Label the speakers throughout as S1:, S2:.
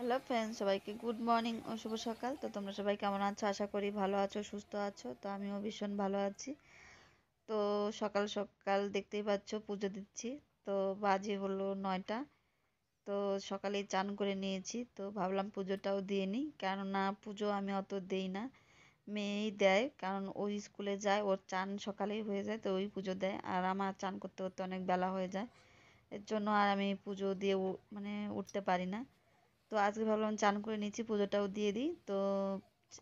S1: Hello friends, সবাইকে good morning ও শুভ সকাল। তো তোমরা সবাই কেমন আছো? আশা করি ভালো আছো, সুস্থ আছো। তো আমিও ভীষণ ভালো আছি। তো সকাল সকাল দেখতেই পাচ্ছ পুজো দিচ্ছি। তো বাজে হলো 9টা। তো সকালেই চান করে নিয়েছি, তো ভাবলাম পুজোটাও দিয়ে নিই, কেননা পুজো আমি অত দেই না, মেয়েই দেয়। কারণ ওই স্কুলে যায়, ওর চান সকালেই হয়ে যায়, তো ওই পুজো দেয়। আর আমার চান করতে করতে অনেক বেলা হয়ে যায়, এর জন্য আর আমি পুজো দিয়ে মানে উঠতে পারি না। তো আজকে ভাবলাম চান করে নিচ্ছি, পুজোটাও দিয়ে দিই। তো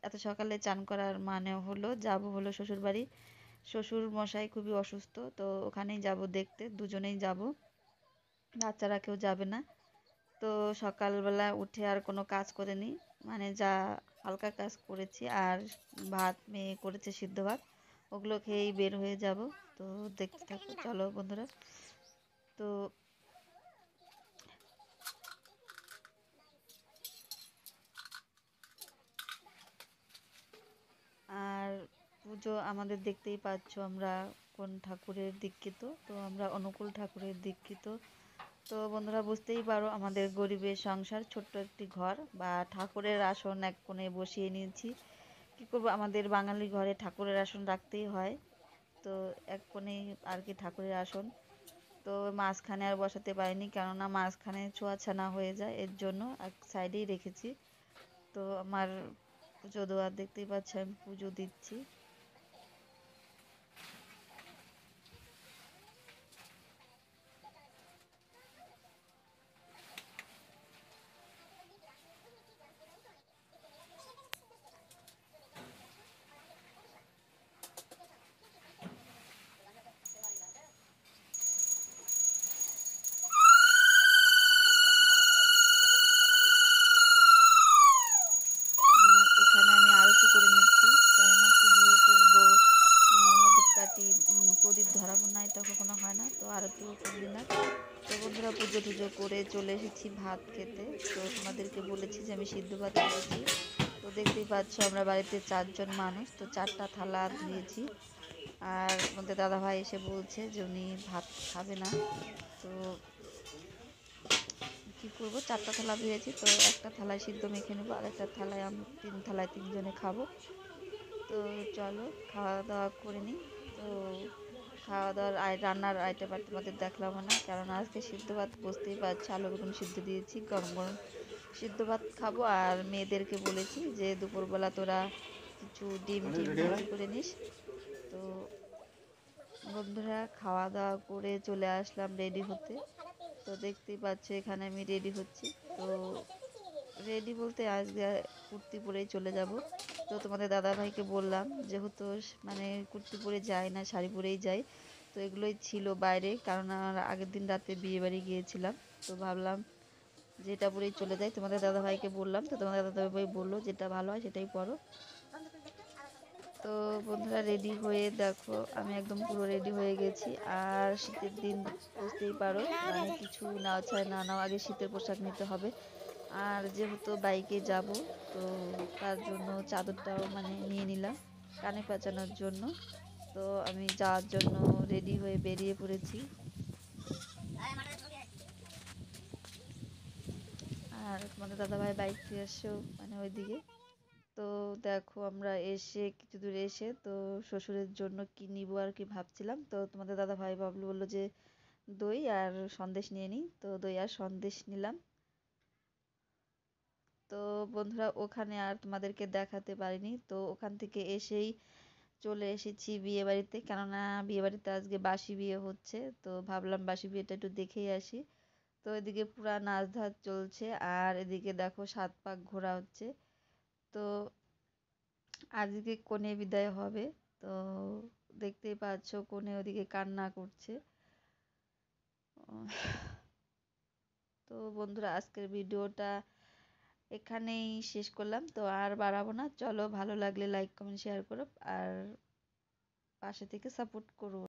S1: এত সকালে চান করার মানে হলো যাব হলো শ্বশুর বাড়ি। শ্বশুর মশাই খুবই অসুস্থ, তো ওখানেই যাব দেখতে, দুজনেই যাব, বাচ্চারা কেউ যাবে না। তো সকালবেলা উঠে আর কোনো কাজ করিনি, মানে যা হালকা কাজ করেছি। আর ভাত মেয়ে করেছে, সিদ্ধ ভাত, ওগুলো খেয়েই বের হয়ে যাব। তো দেখতে থাকো, চলো বন্ধুরা। তো আর পুজো আমাদের দেখতেই পাচ্ছ আমরা কোন ঠাকুরের দীক্ষিত। তো আমরা অনুকূল ঠাকুরের দীক্ষিত। তো বন্ধুরা বুঝতেই পারো, আমাদের গরিবের সংসার, ছোট্ট একটি ঘর বা ঠাকুরের আসন এক কোণে বসিয়ে নিয়েছি। কি করব, আমাদের বাঙালি ঘরে ঠাকুরের আসন রাখতেই হয়। তো এক কোণেই আর কি ঠাকুরের আসন। তো মাঝখানে আর বসাতে পারিনি, কেননা মাঝখানে ছোঁয়াছানা হয়ে যায়, এর জন্য এক সাইডেই রেখেছি। তো আমার পুজো দেওয়ার দেখতেই পাচ্ছি, আমি পুজো দিচ্ছি। এখানে আমি আরতি করে নিচ্ছি, কেননা পুজো করব, ধূপকাঠি প্রদীপ ধরাবো না, এটা কখনো হয় না। তো আরতিও করে দিলাম। তো বন্ধুরা পুজো টুজো করে চলে এসেছি ভাত খেতে। তো তোমাদেরকে বলেছি যে আমি সিদ্ধ ভাত করেছি। তো দেখতেই পাচ্ছ আমরা বাড়িতে 4জন মানুষ, তো 4টা থালা ধুয়েছি। আর আমাদের দাদাভাই এসে বলছে যে উনি ভাত খাবে না। তো কি করব, 4টা থালা ধুয়েছি, তো একটা থালায় সিদ্ধ মেখে নেবো, আর একটা থালায় আমি 3 থালায় 3জনে খাবো। তো চলো খাওয়া দাওয়া করে নিই। তো খাওয়া দাওয়ার রান্নার আইটেম আর তোমাদের দেখলাম না, কারণ আজকে সিদ্ধ ভাত, বুঝতেই পারছো, আলু বেগুন সিদ্ধ দিয়েছি, গরম গরম সিদ্ধ ভাত খাবো। আর মেয়েদেরকে বলেছি যে দুপুরবেলা তোরা কিছু ডিম টিম ভাজি করে নিস। তো বন্ধুরা খাওয়া দাওয়া করে চলে আসলাম রেডি হতে। তো দেখতেই পাচ্ছ এখানে আমি রেডি হচ্ছি। তো রেডি বলতে আজকে কুর্তি পরেই চলে যাব। তো তোমাদের দাদাভাইকে বললাম, যেহেতু মানে কুর্তি পরে যাই না, শাড়ি পরেই যাই। তো এগুলোই ছিল বাইরে, কারণ আমার আগের দিন রাতে বিয়ে বাড়ি গিয়েছিলাম। তো ভাবলাম যেটা পরেই চলে যাই, তোমাদের দাদাভাইকে বললাম। তো তোমাদের দাদাভাই বললো যেটা ভালো হয় সেটাই পরো। তো বন্ধুরা রেডি হয়ে দেখো, আমি একদম পুরো রেডি হয়ে গেছি। আর শীতের দিন, বুঝতেই পারো, মানে কিছু নাও চাই না নাও, আগে শীতের পোশাক নিতে হবে। আর যেহেতু বাইকে যাব, তো তার জন্য চাদরটাও মানে নিয়ে নিলাম কানে পেঁচানোর জন্য। তো আমি যাওয়ার জন্য রেডি হয়ে বেরিয়ে পড়েছি। আর তোমাদের দাদাভাই বাইক দিয়ে আসছেও মানে ওইদিকে। তো দেখো আমরা এসে কিছু দূর এসে, তো শ্বশুরের জন্য কি নিবো আর কি ভাবছিলাম। তো তোমাদের দাদাভাই বললো যে দই আর সন্দেশ নিয়ে নিই। তো দই আর সন্দেশ নিলাম। তো বন্ধুরা ওখানে আর তোমাদেরকে দেখাতে পারিনি। তো ওখান থেকে এসেই চলে এসেছি বিয়ে বাড়িতে, কেননা বিয়ে বাড়িতে আজকে বাসি বিয়ে হচ্ছে। তো ভাবলাম বাসি বিয়েটা একটু দেখেই আসি। তো এদিকে পুরা নাচ ধাচ চলছে, আর এদিকে দেখো 7 পাক ঘোরা হচ্ছে। তো আজকে কনে বিদায় হবে। তো দেখতেই পাচ্ছ কনে ওদিকে কান্না করছে। তো বন্ধুরা আজকের ভিডিওটা এখানেই শেষ করলাম। তো আর বাড়াবো না, চলো ভালো লাগলে লাইক কমেন্ট শেয়ার করো, আর পাশে থেকে সাপোর্ট করো।